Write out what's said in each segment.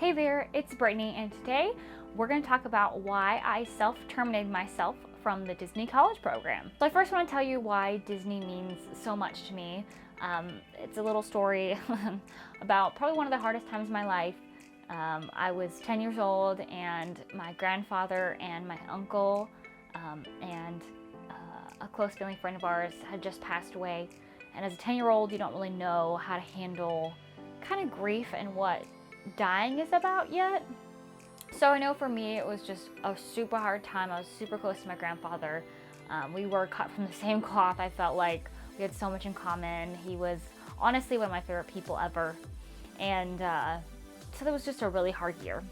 Hey there, it's Brittany, and today we're going to talk about why I self-terminated myself from the Disney College program. So I first want to tell you why Disney means so much to me. It's a little story about probably one of the hardest times of my life. I was 10 years old, and my grandfather and my uncle and a close family friend of ours had just passed away. And as a 10-year-old, you don't really know how to handle kind of grief and what dying is about yet. So I know for me it was just a super hard time. I was super close to my grandfather. We were cut from the same cloth. I felt like we had so much in common. He was honestly one of my favorite people ever. And so that was just a really hard year.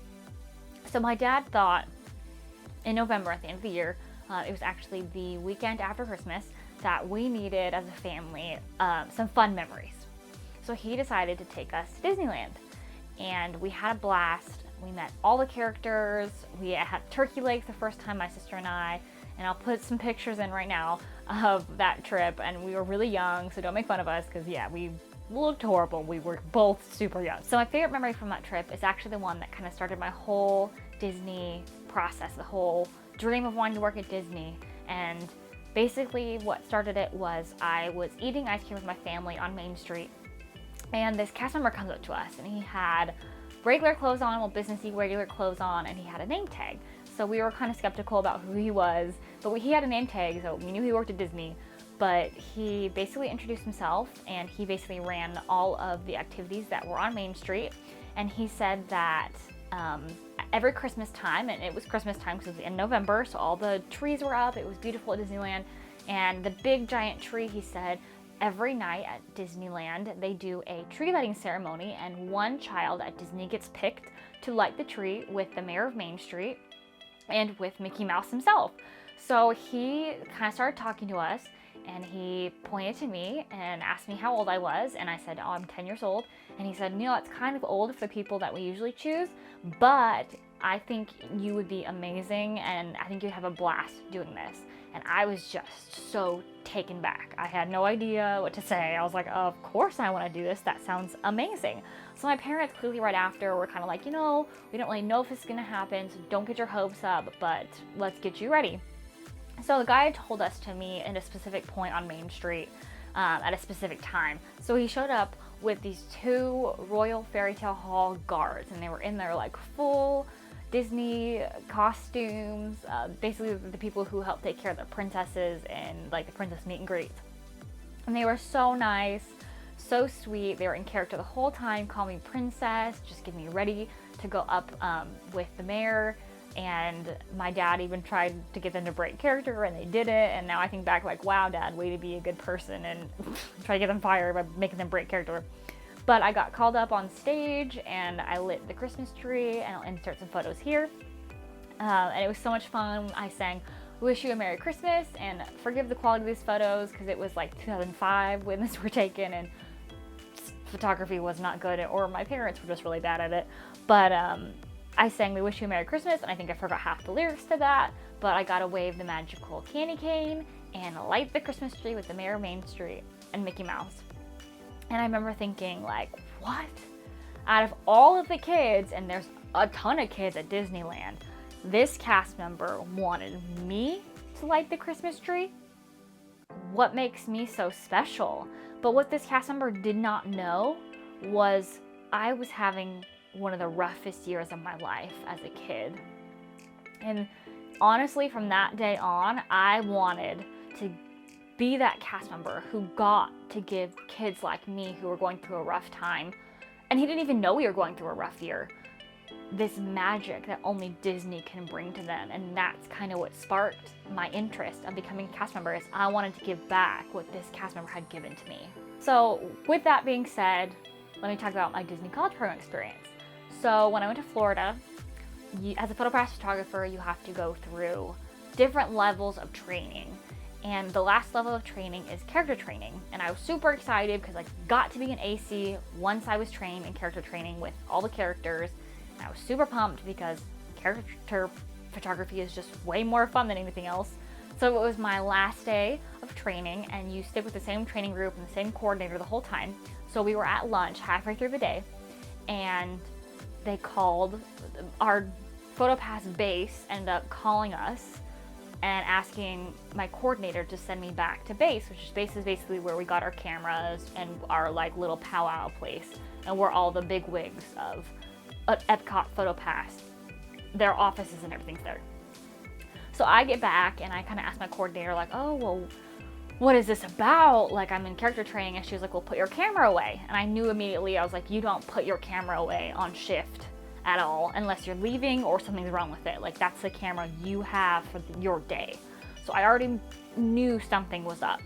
So my dad thought in November at the end of the year, it was actually the weekend after Christmas, that we needed as a family some fun memories. So he decided to take us to Disneyland. And we had a blast. We met all the characters. We had turkey legs the first time, my sister and I. And I'll put some pictures in right now of that trip. And we were really young, so don't make fun of us, because yeah, we looked horrible. We were both super young. So my favorite memory from that trip is actually the one that kind of started my whole Disney process, the whole dream of wanting to work at Disney. And basically what started it was I was eating ice cream with my family on Main Street. And this cast member comes up to us, and he had regular clothes on, well, businessy regular clothes on, and he had a name tag. So we were kind of skeptical about who he was, but he had a name tag, so we knew he worked at Disney. But he basically introduced himself, and he basically ran all of the activities that were on Main Street. And he said that every Christmas time, and it was Christmas time because it was in November, so all the trees were up, it was beautiful at Disneyland, and the big giant tree, he said, every night at Disneyland, they do a tree lighting ceremony, and one child at Disney gets picked to light the tree with the mayor of Main Street and with Mickey Mouse himself. So he kind of started talking to us, and he pointed to me and asked me how old I was, and I said, oh, I'm 10 years old. And he said, it's kind of old for the people that we usually choose, but I think you would be amazing, and I think you'd have a blast doing this. And I was just so taken back. I had no idea what to say. I was like, of course I want to do this. That sounds amazing. So my parents clearly right after were kind of like, we don't really know if this is going to happen, so don't get your hopes up, but let's get you ready. So the guy told us to meet at a specific point on Main Street at a specific time. So he showed up with these two Royal Fairy Tale Hall guards, and they were in their like full Disney costumes, basically the people who help take care of the princesses and like the princess meet and greets. And they were so nice, so sweet. They were in character the whole time, calling me princess, just getting me ready to go up with the mayor. And my dad even tried to get them to break character, and they did it. And now I think back like, wow, Dad, way to be a good person and try to get them fired by making them break character. But I got called up on stage, and I lit the Christmas tree, and I'll insert some photos here. And it was so much fun. I sang "Wish You a Merry Christmas," and forgive the quality of these photos because it was like 2005 when these were taken, and photography was not good, or my parents were just really bad at it. But I sang "We Wish You a Merry Christmas," and I think I forgot half the lyrics to that, but I got to wave the magical candy cane and light the Christmas tree with the mayor of Main Street and Mickey Mouse. And I remember thinking, like, what? Out of all of the kids, and there's a ton of kids at Disneyland, this cast member wanted me to light the Christmas tree? What makes me so special? But what this cast member did not know was I was having one of the roughest years of my life as a kid. And honestly, from that day on, I wanted to be that cast member who got to give kids like me who were going through a rough time, and he didn't even know we were going through a rough year, this magic that only Disney can bring to them. And that's kind of what sparked my interest of becoming a cast member, is I wanted to give back what this cast member had given to me. So with that being said, let me talk about my Disney College program experience. So when I went to Florida, as a photographer, you have to go through different levels of training. And the last level of training is character training. And I was super excited because I got to be an AC once I was trained in character training with all the characters. And I was super pumped because character photography is just way more fun than anything else. So it was my last day of training, and you stick with the same training group and the same coordinator the whole time. So we were at lunch halfway through the day, and they called our PhotoPass base, ended up calling us and asking my coordinator to send me back to base, which is basically where we got our cameras and our like little powwow place, and where all the big wigs of Epcot PhotoPass, their offices and everything's there. So I get back and I kind of ask my coordinator like, oh, well, what is this about? Like, I'm in character training. And she was like, well, put your camera away. And I knew immediately, I was like, you don't put your camera away on shift at all unless you're leaving or something's wrong with it. Like, that's the camera you have for your day. So I already knew something was up.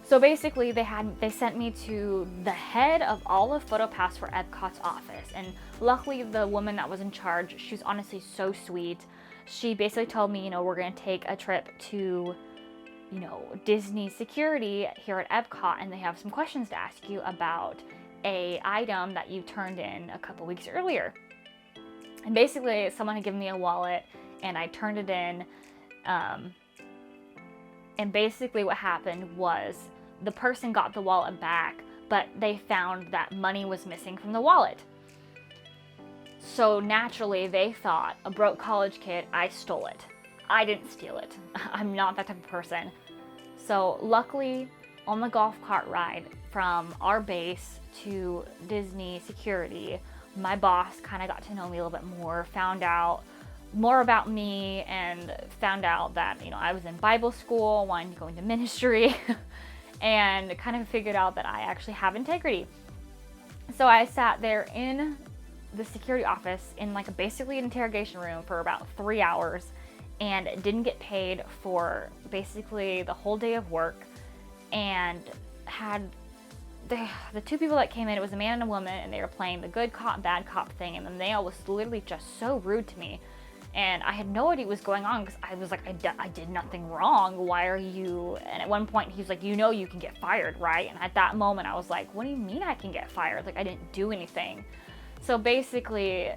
So basically they sent me to the head of all of PhotoPass for Epcot's office. And luckily the woman that was in charge, she was honestly so sweet. She basically told me, we're going to take a trip to, Disney security here at Epcot, and they have some questions to ask you about a item that you turned in a couple weeks earlier. And basically someone had given me a wallet and I turned it in. And basically what happened was the person got the wallet back, but they found that money was missing from the wallet. So naturally they thought, a broke college kid, I stole it. I didn't steal it. I'm not that type of person. So luckily on the golf cart ride from our base to Disney security, my boss kind of got to know me a little bit more, found out more about me, and found out that, I was in Bible school, wanting to go into ministry, and kind of figured out that I actually have integrity. So I sat there in the security office in like basically an interrogation room for about 3 hours and didn't get paid for basically the whole day of work, and had the two people that came in, it was a man and a woman, and they were playing the good cop, bad cop thing, and the male was literally just so rude to me. And I had no idea what was going on because I was like, I did nothing wrong. Why are you? And at one point he was like, you can get fired, right? And at that moment I was like, what do you mean I can get fired? Like, I didn't do anything. So basically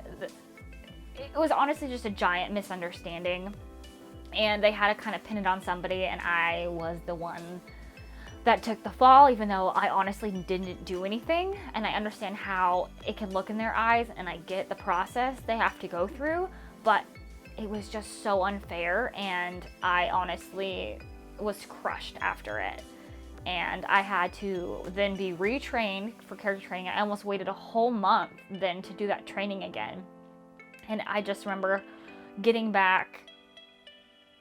it was honestly just a giant misunderstanding, and they had to kind of pin it on somebody, and I was the one that took the fall, even though I honestly didn't do anything. And I understand how it can look in their eyes, and I get the process they have to go through, but it was just so unfair, and I honestly was crushed after it. And I had to then be retrained for character training. I almost waited a whole month then to do that training again. And I just remember getting back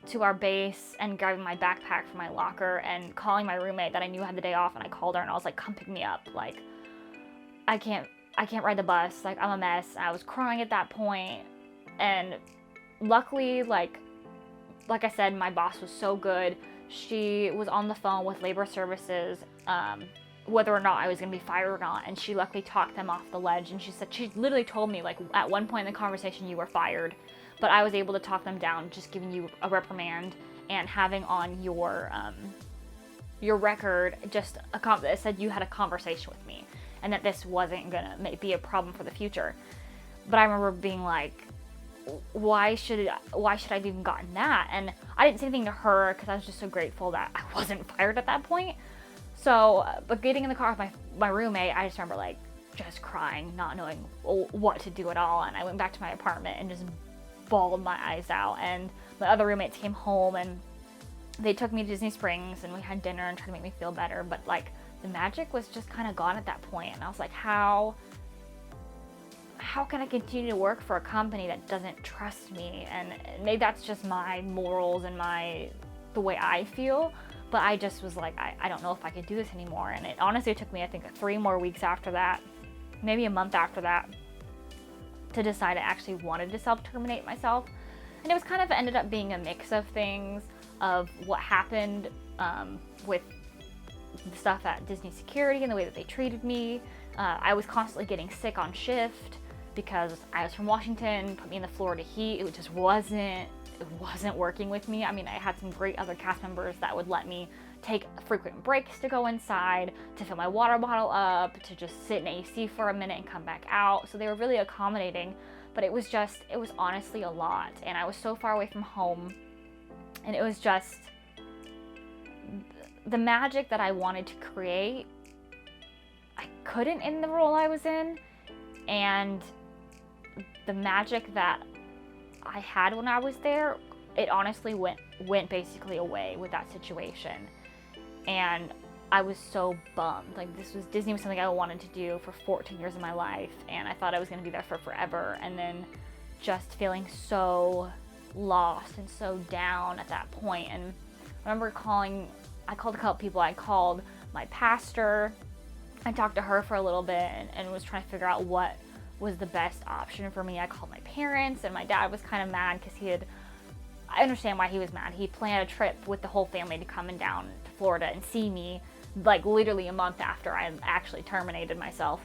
to our base and grabbing my backpack from my locker and calling my roommate that I knew had the day off, and I called her and I was like, come pick me up. Like, I can't ride the bus. Like, I'm a mess. And I was crying at that point. And luckily, like I said, my boss was so good. She was on the phone with labor services, whether or not I was going to be fired or not. And she luckily talked them off the ledge. And she literally told me, like, at one point in the conversation, you were fired. But I was able to talk them down, just giving you a reprimand and having on your record just that said you had a conversation with me and that this wasn't going to be a problem for the future. But I remember being like, why should I have even gotten that? And I didn't say anything to her because I was just so grateful that I wasn't fired at that point. So, but getting in the car with my roommate, I just remember like just crying, not knowing what to do at all. And I went back to my apartment and just bawled my eyes out. And my other roommates came home and they took me to Disney Springs and we had dinner and tried to make me feel better. But like the magic was just kind of gone at that point. And I was like, how can I continue to work for a company that doesn't trust me? And maybe that's just my morals and the way I feel, but I just was like, I don't know if I could do this anymore. And it honestly took me, I think, 3 more weeks after that, maybe a month after that, to decide I actually wanted to self-terminate myself. And it was kind of ended up being a mix of things, of what happened with the stuff at Disney security and the way that they treated me. I was constantly getting sick on shift because I was from Washington, put me in the Florida heat. It just wasn't working with me. I mean, I had some great other cast members that would let me take frequent breaks to go inside, to fill my water bottle up, to just sit in AC for a minute and come back out. So they were really accommodating, but it was honestly a lot. And I was so far away from home, and it was just the magic that I wanted to create. I couldn't in the role I was in. And the magic that I had when I was there, it honestly went basically away with that situation. And I was so bummed. Like, Disney was something I wanted to do for 14 years of my life, and I thought I was going to be there for forever. And then just feeling so lost and so down at that point. And I remember I called a couple people. I called my pastor. I talked to her for a little bit and was trying to figure out what was the best option for me. I called my parents, and my dad was kind of mad because I understand why he was mad. He planned a trip with the whole family to come down to Florida and see me, like literally a month after I actually terminated myself.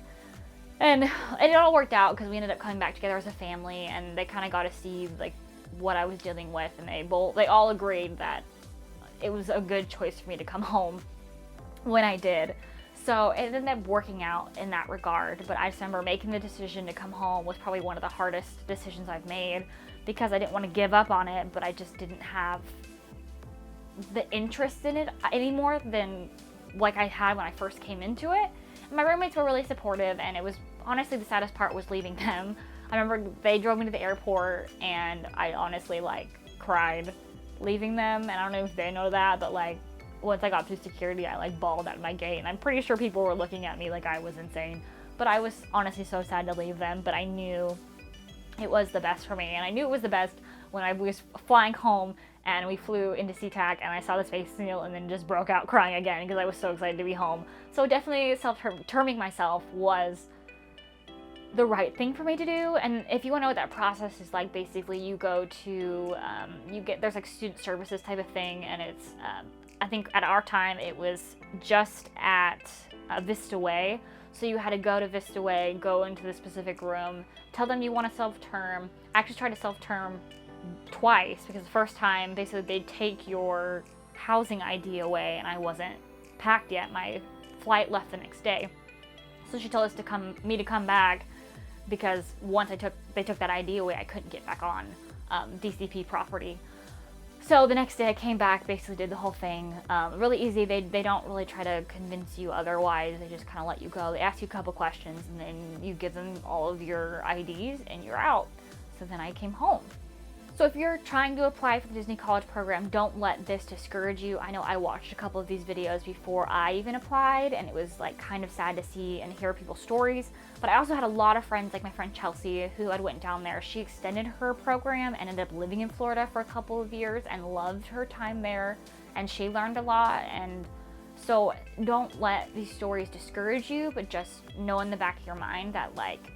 And it all worked out because we ended up coming back together as a family, and they kind of got to see like what I was dealing with, and they all agreed that it was a good choice for me to come home when I did. So it ended up working out in that regard, but I just remember making the decision to come home was probably one of the hardest decisions I've made, because I didn't want to give up on it, but I just didn't have the interest in it anymore than like I had when I first came into it. And my roommates were really supportive, and it was honestly the saddest part was leaving them. I remember they drove me to the airport, and I honestly like cried leaving them, and I don't know if they know that, but like once I got through security, I like bawled at my gate, and I'm pretty sure people were looking at me like I was insane. But I was honestly so sad to leave them, but I knew it was the best for me, and I knew it was the best when I was flying home and we flew into SeaTac and I saw the space seal and then just broke out crying again because I was so excited to be home. So definitely self-terming myself was the right thing for me to do. And if you want to know what that process is like, basically you go to, there's like student services type of thing, and it's, I think at our time it was just at Vista Way. So you had to go to Vista Way, go into the specific room, tell them you want to self-term. I actually tried to self-term twice because the first time they said they'd take your housing ID away, and I wasn't packed yet. My flight left the next day. So she told us to come back, because once they took that ID away, I couldn't get back on DCP property. So the next day I came back, basically did the whole thing. Really easy. They don't really try to convince you otherwise. They just kind of let you go. They ask you a couple questions, and then you give them all of your IDs and you're out. So then I came home. So if you're trying to apply for the Disney College program, don't let this discourage you. I know I watched a couple of these videos before I even applied, and it was like kind of sad to see and hear people's stories. But I also had a lot of friends, like my friend Chelsea, who had went down there. She extended her program and ended up living in Florida for a couple of years and loved her time there, and she learned a lot. And so don't let these stories discourage you, but just know in the back of your mind that like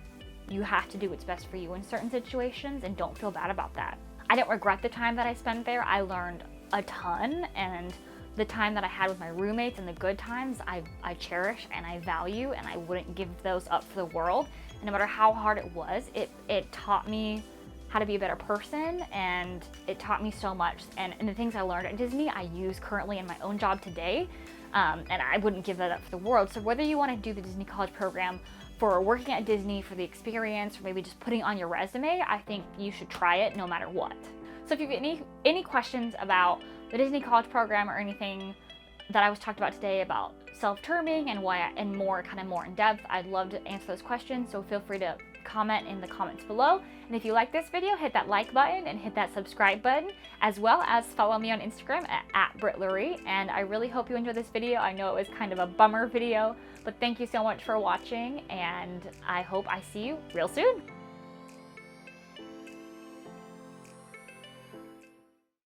you have to do what's best for you in certain situations, and don't feel bad about that. I didn't regret the time that I spent there. I learned a ton, and the time that I had with my roommates and the good times, I cherish and I value, and I wouldn't give those up for the world. And no matter how hard it was, it taught me how to be a better person, and it taught me so much. And the things I learned at Disney, I use currently in my own job today, and I wouldn't give that up for the world. So whether you want to do the Disney College program for working at Disney, for the experience, or maybe just putting on your resume, I think you should try it no matter what. So if you have any questions about the Disney College program or anything that I was talked about today about self-terming and more in depth, I'd love to answer those questions. So feel free to comment in the comments below. And if you like this video, hit that like button and hit that subscribe button, as well as follow me on Instagram at @BrittLarie. And I really hope you enjoyed this video. I know it was kind of a bummer video, but thank you so much for watching, and I hope I see you real soon.